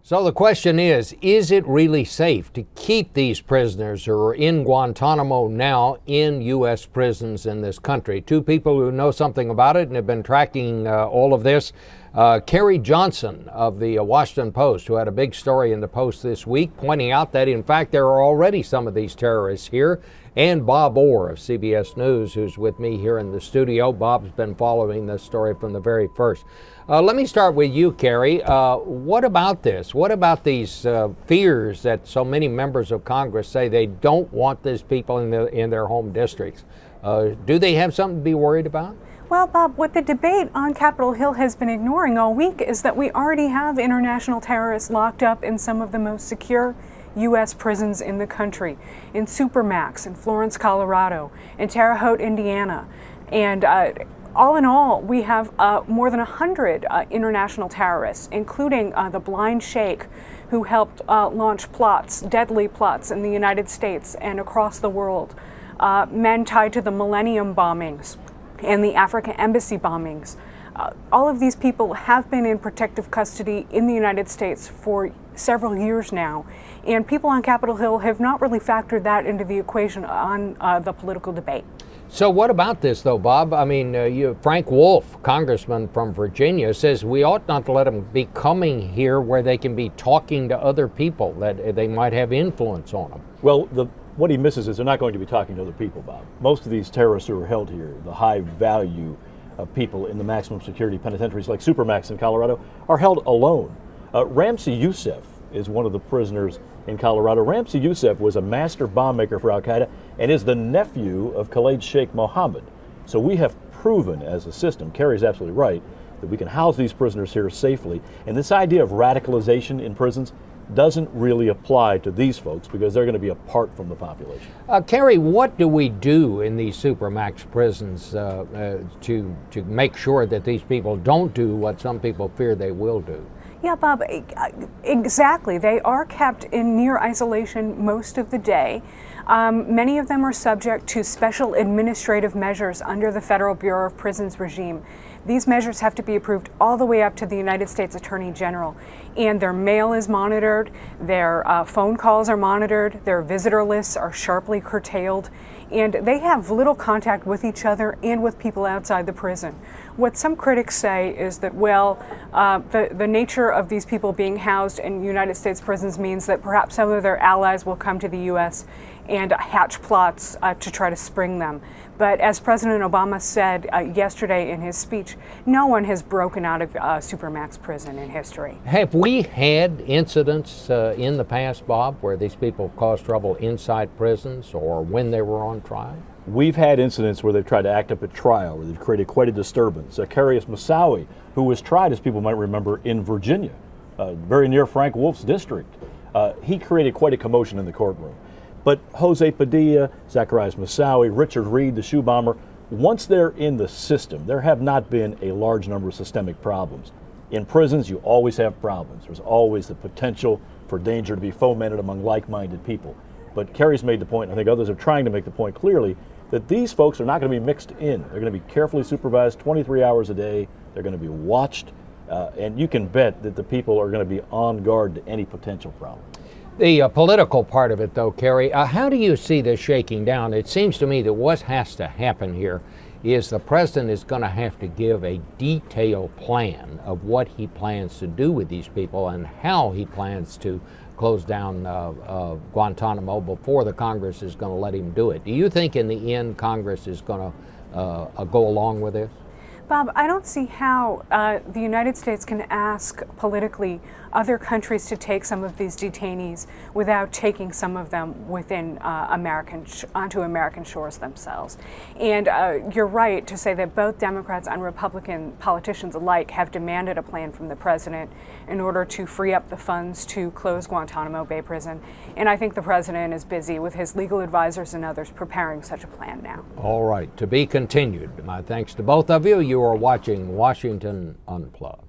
So the question is it really safe to keep these prisoners who are in Guantanamo now in U.S. prisons in this country? Two people who know something about it and have been tracking all of this. Carrie Johnson of the Washington Post, who had a big story in the Post this week, pointing out that, in fact, there are already some of these terrorists here. And Bob Orr of CBS News, who's with me here in the studio. Bob's been following this story from the very first. Let me start with you, Carrie. What about this? What about these fears that so many members of Congress say they don't want these people in their home districts? Do they have something to be worried about? Well, Bob, what the debate on Capitol Hill has been ignoring all week is that we already have international terrorists locked up in some of the most secure U.S. prisons in the country, in Supermax, in Florence, Colorado, in Terre Haute, Indiana. And all in all, we have more than 100 international terrorists, including the blind sheikh who helped launch plots, deadly plots in the United States and across the world, men tied to the Millennium bombings and the Africa Embassy bombings. All of these people have been in protective custody in the United States for several years now, and people on Capitol Hill have not really factored that into the equation on the political debate. So what about this, though, Bob? I mean, Frank Wolf, congressman from Virginia, says we ought not to let them be coming here where they can be talking to other people, that they might have influence on them. Well, what he misses is they're not going to be talking to other people, Bob. Most of these terrorists who are held here, the high value of people in the maximum security penitentiaries like Supermax in Colorado, are held alone. Ramzi Youssef is one of the prisoners in Colorado. Ramzi Youssef was a master bomb maker for Al-Qaeda and is the nephew of Khalid Sheikh Mohammed. So we have proven as a system, Carrie's absolutely right, that we can house these prisoners here safely. And this idea of radicalization in prisons doesn't really apply to these folks because they're going to be apart from the population. Carrie, what do we do in these Supermax prisons to make sure that these people don't do what some people fear they will do? Yeah, Bob, exactly. They are kept in near isolation most of the day. Many of them are subject to special administrative measures under the Federal Bureau of Prisons regime. These measures have to be approved all the way up to the United States Attorney General. And their mail is monitored, their phone calls are monitored, their visitor lists are sharply curtailed, and they have little contact with each other and with people outside the prison. What some critics say is that, well, the nature of these people being housed in United States prisons means that perhaps some of their allies will come to the U.S. and hatch plots to try to spring them. But as President Obama said yesterday in his speech, no one has broken out of Supermax prison in history. Have we had incidents in the past, Bob, where these people caused trouble inside prisons or when they were on trial? We've had incidents where they've tried to act up at trial, where they've created quite a disturbance. Carrie Moussaoui, who was tried, as people might remember, in Virginia, very near Frank Wolf's district, he created quite a commotion in the courtroom. But Jose Padilla, Zacharias Moussaoui, Richard Reed, the shoe bomber, once they're in the system, there have not been a large number of systemic problems. In prisons, you always have problems. There's always the potential for danger to be fomented among like-minded people. But Carrie's made the point, and I think others are trying to make the point clearly, that these folks are not going to be mixed in. They're going to be carefully supervised 23 hours a day. They're going to be watched, and you can bet that the people are going to be on guard to any potential problem. The political part of it, though, Carrie, how do you see this shaking down? It seems to me that what has to happen here is the president is going to have to give a detailed plan of what he plans to do with these people and how he plans to close down Guantanamo before the Congress is going to let him do it. Do you think in the end Congress is going to go along with this? Bob, I don't see how the United States can ask politically other countries to take some of these detainees without taking some of them within onto American shores themselves. And you're right to say that both Democrats and Republican politicians alike have demanded a plan from the president in order to free up the funds to close Guantanamo Bay Prison. And I think the president is busy with his legal advisors and others preparing such a plan now. All right, to be continued. My thanks to both of you. You are watching Washington Unplugged.